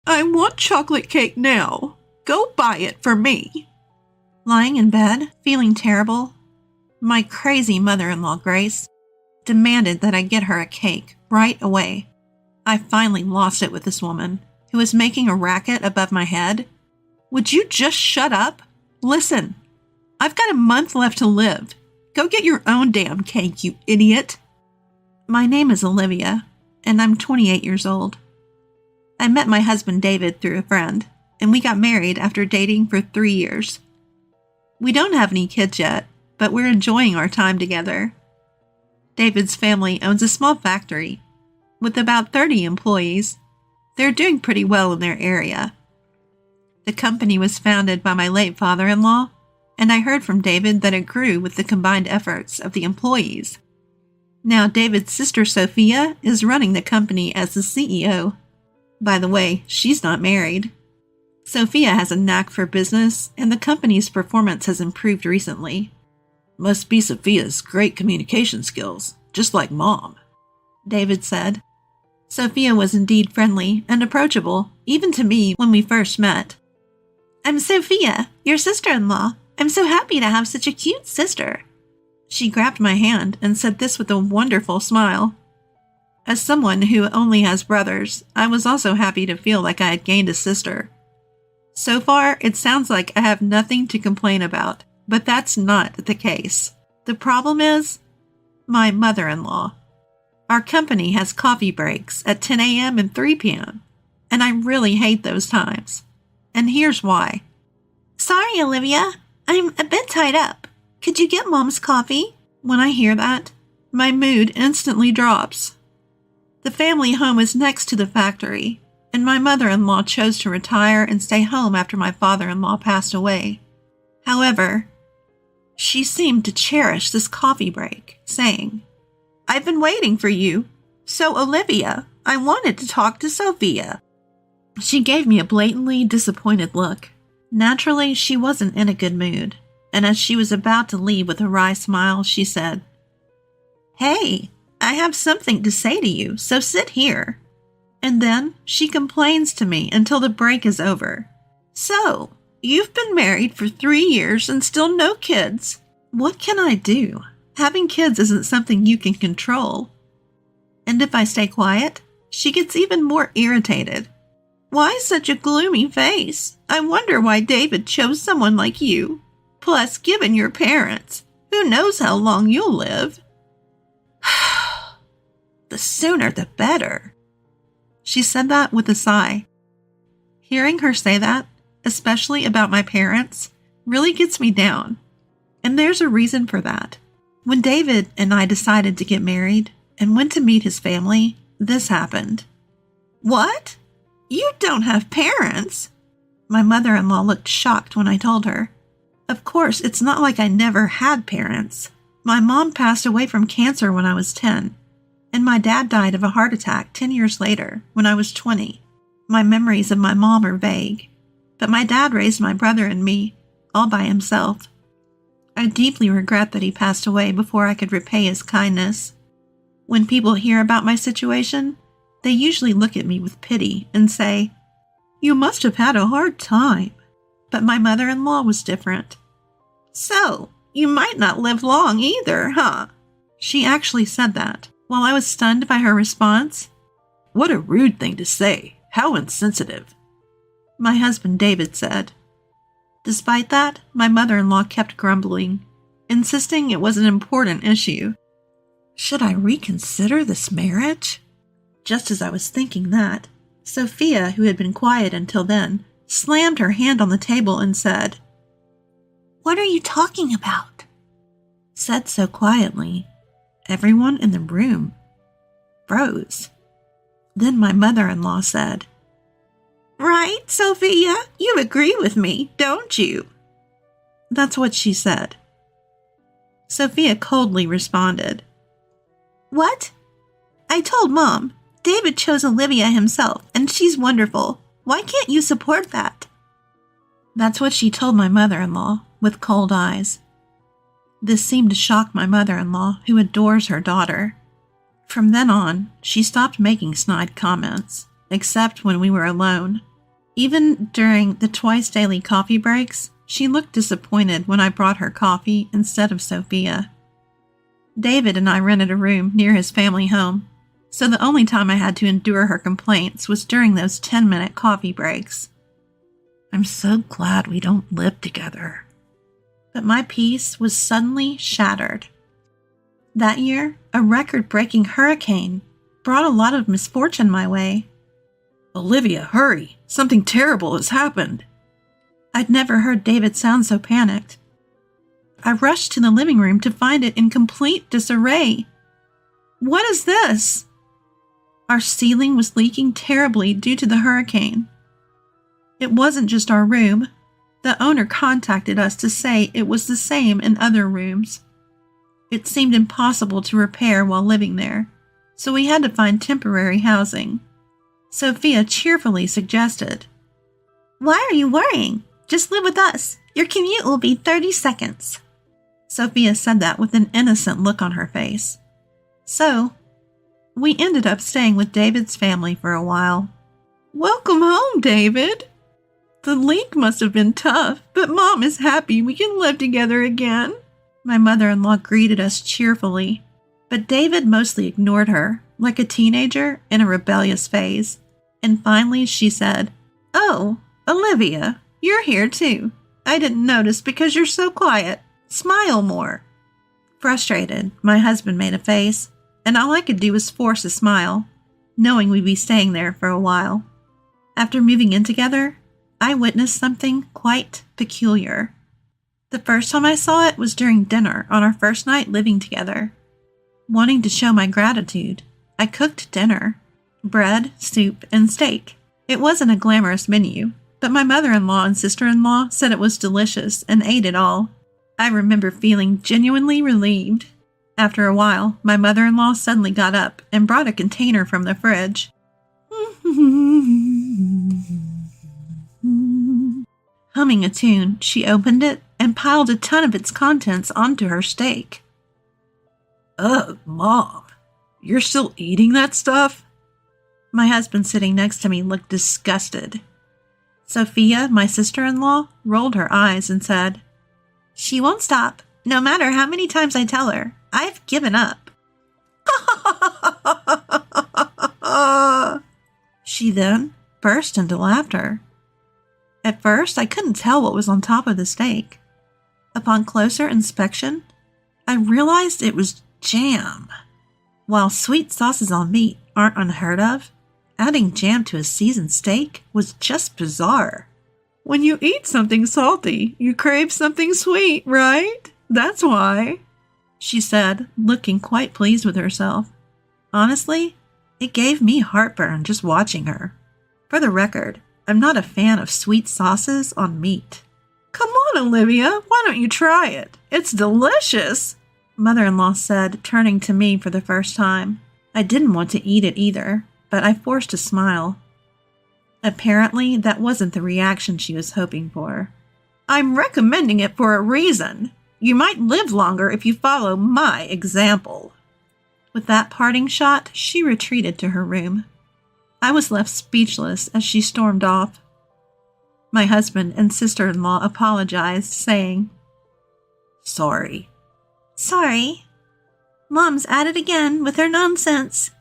I want chocolate cake now. Go buy it for me. Lying in bed, feeling terrible, my crazy mother-in-law, Grace, demanded that I get her a cake right away. I finally lost it with this woman, who was making a racket above my head. Would you just shut up? Listen, I've got a month left to live. Go get your own damn cake, you idiot. My name is Olivia, and I'm 28 years old. I met my husband David through a friend, and we got married after dating for 3 years. We don't have any kids yet, but we're enjoying our time together. David's family owns a small factory with about 30 employees. They're doing pretty well in their area. The company was founded by my late father-in-law, and I heard from David that it grew with the combined efforts of the employees. Now David's sister Sophia is running the company as the CEO. By the way, she's not married. Sophia has a knack for business, and the company's performance has improved recently. Must be Sophia's great communication skills, just like Mom, David said. Sophia was indeed friendly and approachable, even to me when we first met. I'm Sophia, your sister-in-law. I'm so happy to have such a cute sister. She grabbed my hand and said this with a wonderful smile. As someone who only has brothers, I was also happy to feel like I had gained a sister. So far, it sounds like I have nothing to complain about, but that's not the case. The problem is my mother-in-law. Our company has coffee breaks at 10 a.m. and 3 p.m., and I really hate those times. And here's why. Sorry, Olivia. I'm a bit tied up. Could you get Mom's coffee? When I hear that, my mood instantly drops. The family home is next to the factory, and my mother-in-law chose to retire and stay home after my father-in-law passed away. However, she seemed to cherish this coffee break, saying, I've been waiting for you. So, Olivia, I wanted to talk to Sophia. She gave me a blatantly disappointed look. Naturally, she wasn't in a good mood, and as she was about to leave with a wry smile, she said, Hey, I have something to say to you, so sit here. And then she complains to me until the break is over. So, you've been married for 3 years and still no kids. What can I do? Having kids isn't something you can control. And if I stay quiet, she gets even more irritated. Why such a gloomy face? I wonder why David chose someone like you. Plus, given your parents, who knows how long you'll live? The sooner the better. She said that with a sigh. Hearing her say that, especially about my parents, really gets me down. And there's a reason for that. When David and I decided to get married and went to meet his family, this happened. What? You don't have parents? My mother-in-law looked shocked when I told her. Of course, it's not like I never had parents. My mom passed away from cancer when I was 10, and my dad died of a heart attack 10 years later when I was 20. My memories of my mom are vague, but my dad raised my brother and me all by himself. I deeply regret that he passed away before I could repay his kindness. When people hear about my situation, they usually look at me with pity and say, You must have had a hard time. But my mother-in-law was different. So, you might not live long either, huh? She actually said that. While I was stunned by her response, What a rude thing to say. How insensitive. My husband David said. Despite that, my mother-in-law kept grumbling, insisting it was an important issue. Should I reconsider this marriage? Just as I was thinking that, Sophia, who had been quiet until then, slammed her hand on the table and said, What are you talking about? Said so quietly, everyone in the room froze. Then my mother-in-law said, Right, Sophia, you agree with me, don't you? That's what she said. Sophia coldly responded, What? I told Mom, David chose Olivia himself, and she's wonderful. Why can't you support that? That's what she told my mother-in-law, with cold eyes. This seemed to shock my mother-in-law, who adores her daughter. From then on, she stopped making snide comments, except when we were alone. Even during the twice daily coffee breaks, she looked disappointed when I brought her coffee instead of Sophia. David and I rented a room near his family home, so the only time I had to endure her complaints was during those 10-minute coffee breaks. I'm so glad we don't live together. But my peace was suddenly shattered. That year, a record-breaking hurricane brought a lot of misfortune my way. Olivia, hurry! Something terrible has happened. I'd never heard David sound so panicked. I rushed to the living room to find it in complete disarray. What is this? Our ceiling was leaking terribly due to the hurricane. It wasn't just our room. The owner contacted us to say it was the same in other rooms. It seemed impossible to repair while living there, so we had to find temporary housing. Sophia cheerfully suggested, "Why are you worrying? Just live with us. Your commute will be 30 seconds. Sophia said that with an innocent look on her face. So, we ended up staying with David's family for a while. Welcome home, David. The leak must have been tough, but Mom is happy we can live together again. My mother-in-law greeted us cheerfully, but David mostly ignored her, like a teenager in a rebellious phase. And finally she said, "Oh, Olivia, you're here too. I didn't notice because you're so quiet. Smile more." Frustrated, my husband made a face, and all I could do was force a smile, knowing we'd be staying there for a while. After moving in together, I witnessed something quite peculiar. The first time I saw it was during dinner on our first night living together. Wanting to show my gratitude, I cooked dinner: bread, soup, and steak. It wasn't a glamorous menu, but my mother-in-law and sister-in-law said it was delicious and ate it all. I remember feeling genuinely relieved. After a while, my mother-in-law suddenly got up and brought a container from the fridge. Humming a tune, she opened it and piled a ton of its contents onto her steak. "Ugh, Mom, you're still eating that stuff?" My husband sitting next to me looked disgusted. Sophia, my sister-in-law, rolled her eyes and said, "She won't stop, no matter how many times I tell her. I've given up." She then burst into laughter. At first, I couldn't tell what was on top of the steak. Upon closer inspection, I realized it was jam. While sweet sauces on meat aren't unheard of, adding jam to a seasoned steak was just bizarre. When you eat something salty, you crave something sweet, right? That's why, she said, looking quite pleased with herself. Honestly, it gave me heartburn just watching her. For the record, I'm not a fan of sweet sauces on meat. "Come on, Olivia, why don't you try it? It's delicious," Mother-in-law said, turning to me for the first time. I didn't want to eat it either, but I forced a smile. Apparently, that wasn't the reaction she was hoping for. "I'm recommending it for a reason. You might live longer if you follow my example." With that parting shot, she retreated to her room. I was left speechless as she stormed off. My husband and sister-in-law apologized, saying, "Sorry." "Sorry. Mom's at it again with her nonsense."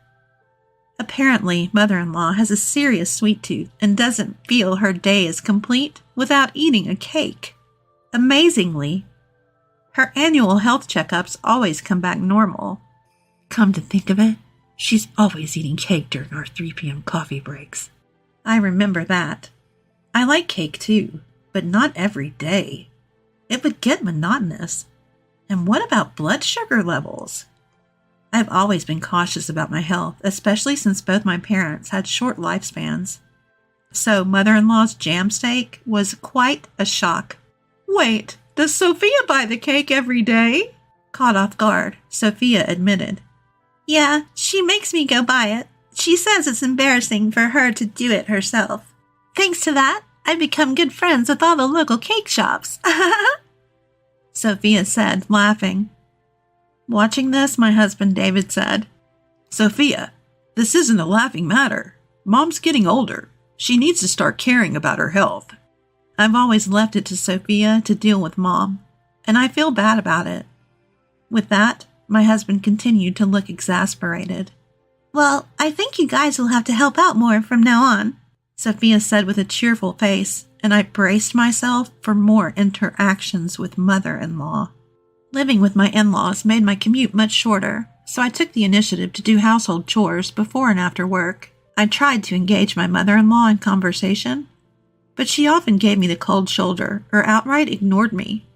Apparently, mother-in-law has a serious sweet tooth and doesn't feel her day is complete without eating a cake. Amazingly, her annual health checkups always come back normal. Come to think of it, she's always eating cake during our 3 p.m. coffee breaks. I remember that. I like cake too, but not every day. It would get monotonous. And what about blood sugar levels? I've always been cautious about my health, especially since both my parents had short lifespans. So mother-in-law's jam steak was quite a shock. "Wait, does Sophia buy the cake every day?" Caught off guard, Sophia admitted. "Yeah, she makes me go buy it. She says it's embarrassing for her to do it herself. Thanks to that, I've become good friends with all the local cake shops." Sophia said, laughing. Watching this, my husband David said, "Sophia, this isn't a laughing matter. Mom's getting older. She needs to start caring about her health. I've always left it to Sophia to deal with Mom, and I feel bad about it. With that, my husband continued to look exasperated. Well, I think you guys will have to help out more from now on, Sophia said with a cheerful face, and I braced myself for more interactions with mother-in-law. Living with my in-laws made my commute much shorter, so I took the initiative to do household chores before and after work. I tried to engage my mother-in-law in conversation, but she often gave me the cold shoulder or outright ignored me.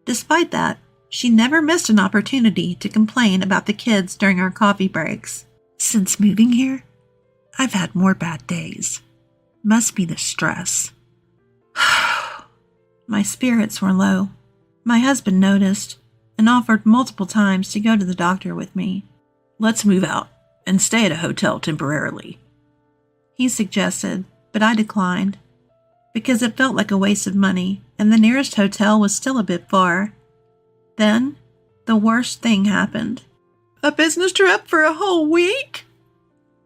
Despite that, she never missed an opportunity to complain about the kids during our coffee breaks. Since moving here, I've had more bad days. Must be the stress. My spirits were low. My husband noticed and offered multiple times to go to the doctor with me. Let's move out and stay at a hotel temporarily, he suggested, but I declined because it felt like a waste of money and the nearest hotel was still a bit far. Then, the worst thing happened. A business trip for a whole week?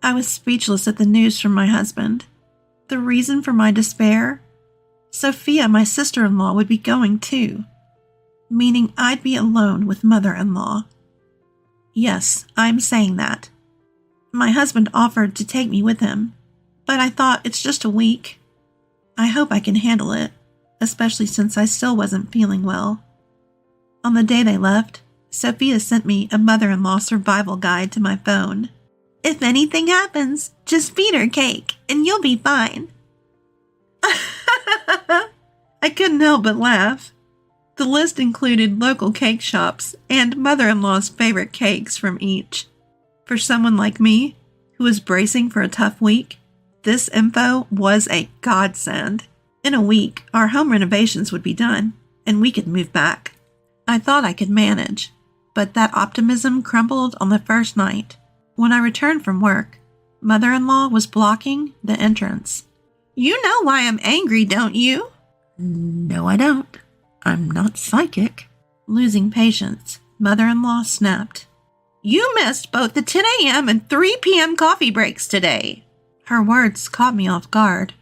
I was speechless at the news from my husband. The reason for my despair? Sophia, my sister-in-law, would be going too, meaning I'd be alone with mother-in-law. Yes, I'm saying that. My husband offered to take me with him, but I thought it's just a week. I hope I can handle it, especially since I still wasn't feeling well. On the day they left, Sophia sent me a mother-in-law survival guide to my phone. If anything happens, just feed her cake and you'll be fine. I couldn't help but laugh. The list included local cake shops and mother-in-law's favorite cakes from each. For someone like me, who was bracing for a tough week, this info was a godsend. In a week, our home renovations would be done, and we could move back. I thought I could manage, but that optimism crumbled on the first night. When I returned from work, mother-in-law was blocking the entrance. You know why I'm angry, don't you? No, I don't. I'm not psychic. Losing patience, mother-in-law snapped. You missed both the 10 a.m. and 3 p.m. coffee breaks today. Her words caught me off guard.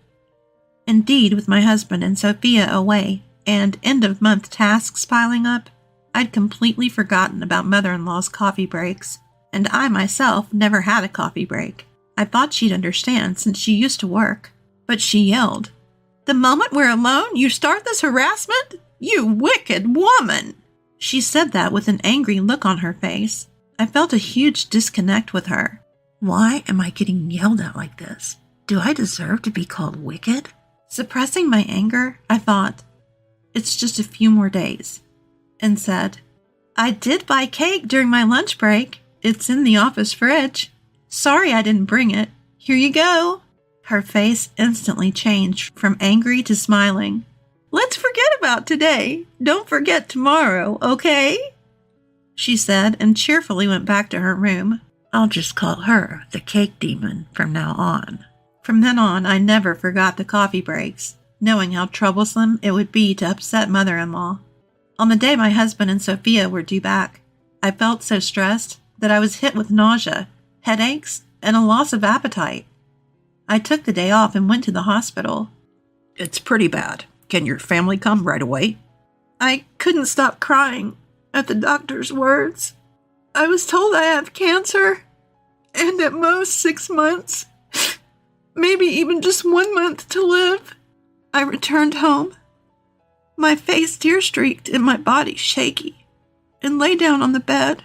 Indeed, with my husband and Sophia away and end-of-month tasks piling up, I'd completely forgotten about mother-in-law's coffee breaks, and I myself never had a coffee break. I thought she'd understand since she used to work, but she yelled, The moment we're alone, you start this harassment? You wicked woman! She said that with an angry look on her face. I felt a huge disconnect with her. Why am I getting yelled at like this? Do I deserve to be called wicked? Suppressing my anger, I thought, it's just a few more days, and said, I did buy cake during my lunch break. It's in the office fridge. Sorry I didn't bring it. Here you go. Her face instantly changed from angry to smiling. Let's forget about today. Don't forget tomorrow, okay? She said and cheerfully went back to her room. I'll just call her the cake demon from now on. From then on, I never forgot the coffee breaks, knowing how troublesome it would be to upset mother-in-law. On the day my husband and Sophia were due back, I felt so stressed that I was hit with nausea, headaches, and a loss of appetite. I took the day off and went to the hospital. It's pretty bad. Can your family come right away? I couldn't stop crying at the doctor's words. I was told I have cancer, and at most 6 months, maybe even just 1 month to live. I returned home, my face tear-streaked and my body shaky, and lay down on the bed.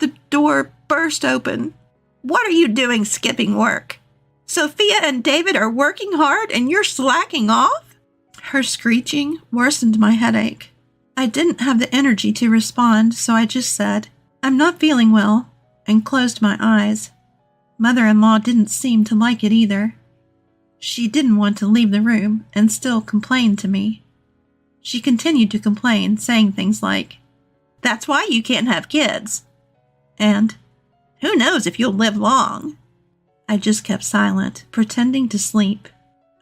The door burst open. What are you doing skipping work? Sophia and David are working hard and you're slacking off? Her screeching worsened my headache. I didn't have the energy to respond, so I just said, I'm not feeling well, and closed my eyes. Mother-in-law didn't seem to like it either. She didn't want to leave the room and still complained to me. She continued to complain, saying things like, That's why you can't have kids. And, Who knows if you'll live long? I just kept silent, pretending to sleep.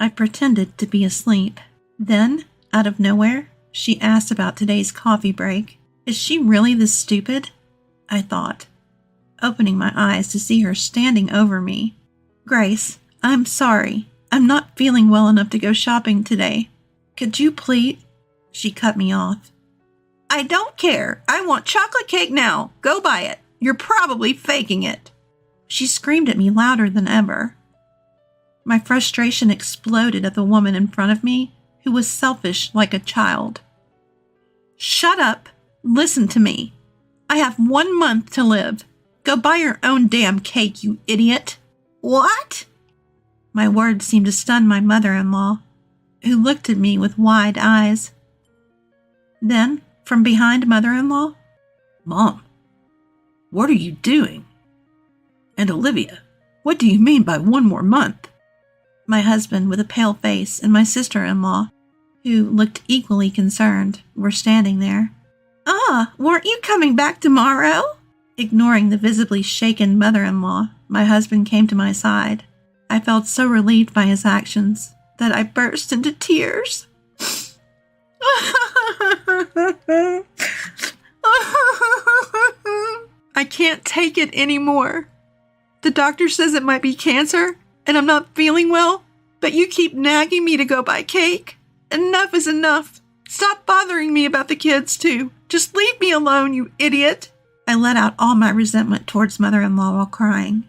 I pretended to be asleep. Then, out of nowhere, she asked about today's coffee break. Is she really this stupid? I thought, opening my eyes to see her standing over me. Grace, I'm sorry. I'm not feeling well enough to go shopping today. Could you please? She cut me off. I don't care. I want chocolate cake now. Go buy it. You're probably faking it. She screamed at me louder than ever. My frustration exploded at the woman in front of me who was selfish like a child. Shut up. Listen to me. I have 1 month to live. Go buy your own damn cake, you idiot. What? My words seemed to stun my mother-in-law, who looked at me with wide eyes. Then, from behind mother-in-law, Mom, what are you doing? And Olivia, what do you mean by 1 more month? My husband with a pale face and my sister-in-law, who looked equally concerned, were standing there. Weren't you coming back tomorrow? Ignoring the visibly shaken mother-in-law, my husband came to my side. I felt so relieved by his actions that I burst into tears. I can't take it anymore. The doctor says it might be cancer, and I'm not feeling well, but you keep nagging me to go buy cake. Enough is enough. Stop bothering me about the kids, too. Just leave me alone, you idiot. I let out all my resentment towards mother-in-law while crying.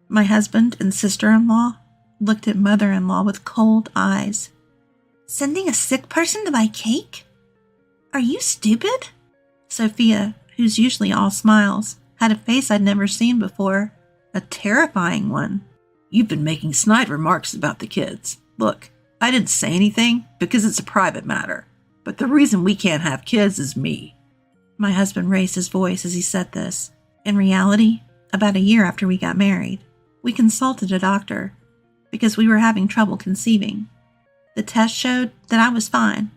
My husband and sister-in-law looked at mother-in-law with cold eyes. Sending a sick person to buy cake? Are you stupid? Sophia, who's usually all smiles, had a face I'd never seen before. A terrifying one. You've been making snide remarks about the kids. Look, I didn't say anything because it's a private matter. But the reason we can't have kids is me. My husband raised his voice as he said this. In reality, about a year after we got married, we consulted a doctor because we were having trouble conceiving. The test showed that I was fine,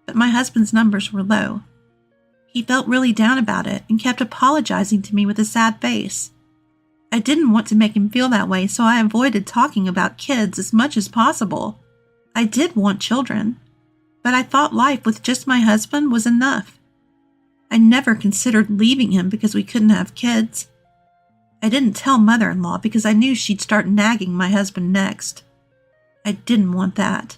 but my husband's numbers were low. He felt really down about it and kept apologizing to me with a sad face. I didn't want to make him feel that way, so I avoided talking about kids as much as possible. I did want children, but I thought life with just my husband was enough. I never considered leaving him because we couldn't have kids. I didn't tell mother-in-law because I knew she'd start nagging my husband next. I didn't want that.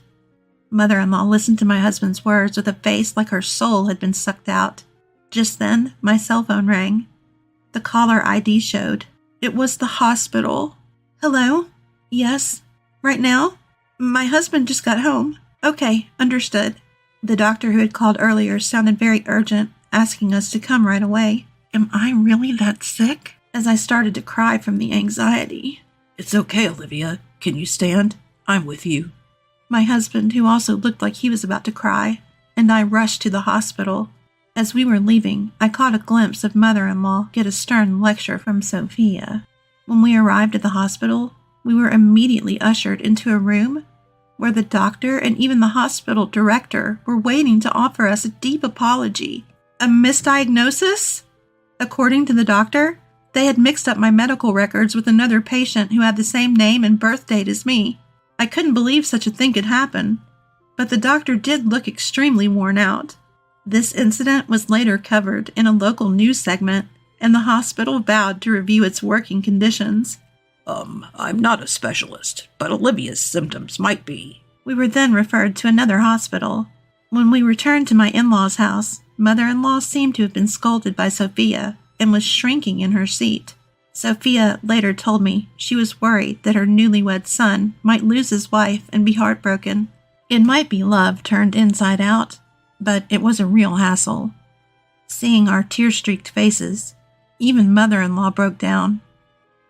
Mother-in-law listened to my husband's words with a face like her soul had been sucked out. Just then, my cell phone rang. The caller ID showed. It was the hospital. Hello? Yes? Right now? My husband just got home. Okay, understood. The doctor who had called earlier sounded very urgent, asking us to come right away. Am I really that sick? As I started to cry from the anxiety. It's okay, Olivia. Can you stand? I'm with you. My husband, who also looked like he was about to cry, and I rushed to the hospital. As we were leaving, I caught a glimpse of mother-in-law get a stern lecture from Sophia. When we arrived at the hospital, we were immediately ushered into a room where the doctor and even the hospital director were waiting to offer us a deep apology. A misdiagnosis? According to the doctor, they had mixed up my medical records with another patient who had the same name and birth date as me. I couldn't believe such a thing could happen, but the doctor did look extremely worn out. This incident was later covered in a local news segment, and the hospital vowed to review its working conditions. I'm not a specialist, but Olivia's symptoms might be. We were then referred to another hospital. When we returned to my in-law's house, mother-in-law seemed to have been scolded by Sophia and was shrinking in her seat. Sophia later told me she was worried that her newlywed son might lose his wife and be heartbroken. It might be love turned inside out, but it was a real hassle. Seeing our tear-streaked faces, even mother-in-law broke down.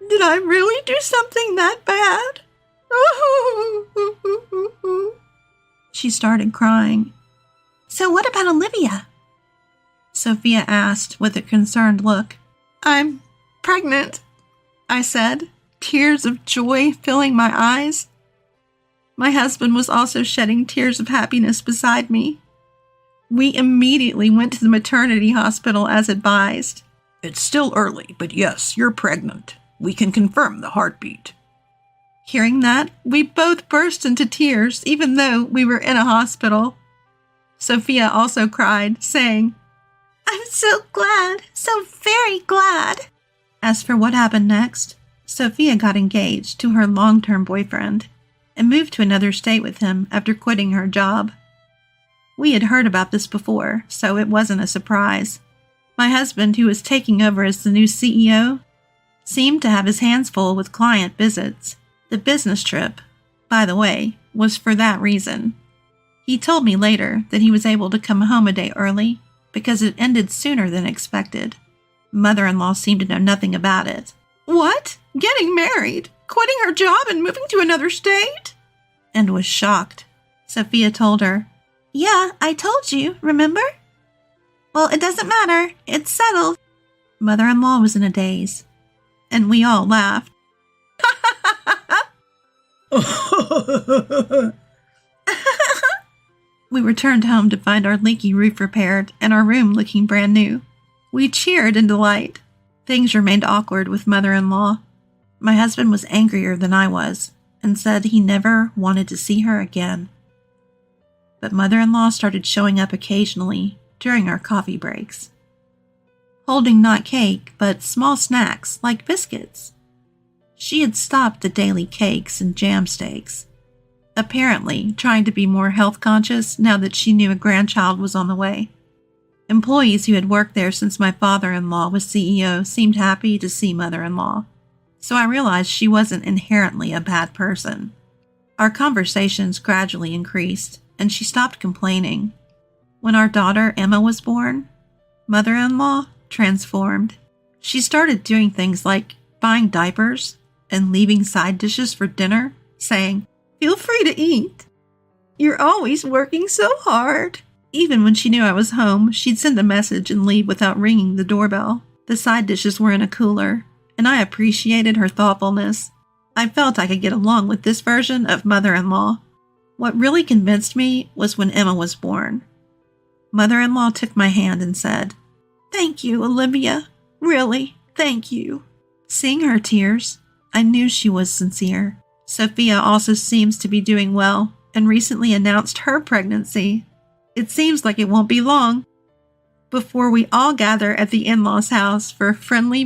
Did I really do something that bad? She started crying. So what about Olivia? Sophia asked with a concerned look. I'm pregnant, I said, tears of joy filling my eyes. My husband was also shedding tears of happiness beside me. We immediately went to the maternity hospital as advised. It's still early, but yes, you're pregnant. We can confirm the heartbeat. Hearing that, we both burst into tears, even though we were in a hospital. Sophia also cried, saying, I'm so glad, so very glad. As for what happened next, Sophia got engaged to her long-term boyfriend, and moved to another state with him after quitting her job. We had heard about this before, so it wasn't a surprise. My husband, who was taking over as the new CEO, seemed to have his hands full with client visits. The business trip, by the way, was for that reason. He told me later that he was able to come home a day early because it ended sooner than expected. Mother-in-law seemed to know nothing about it. What? Getting married? Quitting her job and moving to another state? And was shocked. Sophia told her, "Yeah, I told you, remember?" "Well, it doesn't matter. It's settled." Mother-in-law was in a daze, and we all laughed. We returned home to find our leaky roof repaired and our room looking brand new. We cheered in delight. Things remained awkward with mother-in-law. My husband was angrier than I was and said he never wanted to see her again. But mother-in-law started showing up occasionally during our coffee breaks, holding not cake, but small snacks like biscuits. She had stopped the daily cakes and jam steaks, apparently trying to be more health conscious now that she knew a grandchild was on the way. Employees who had worked there since my father-in-law was CEO seemed happy to see mother-in-law, so I realized she wasn't inherently a bad person. Our conversations gradually increased, and she stopped complaining. When our daughter Emma was born, mother-in-law transformed. She started doing things like buying diapers and leaving side dishes for dinner, saying, "Feel free to eat. You're always working so hard." Even when she knew I was home, she'd send a message and leave without ringing the doorbell. The side dishes were in a cooler, and I appreciated her thoughtfulness. I felt I could get along with this version of mother-in-law. What really convinced me was when Emma was born. Mother-in-law took my hand and said, "Thank you, Olivia. Really, thank you." Seeing her tears, I knew she was sincere. Sophia also seems to be doing well and recently announced her pregnancy. It seems like it won't be long before we all gather at the in-laws' house for a friendly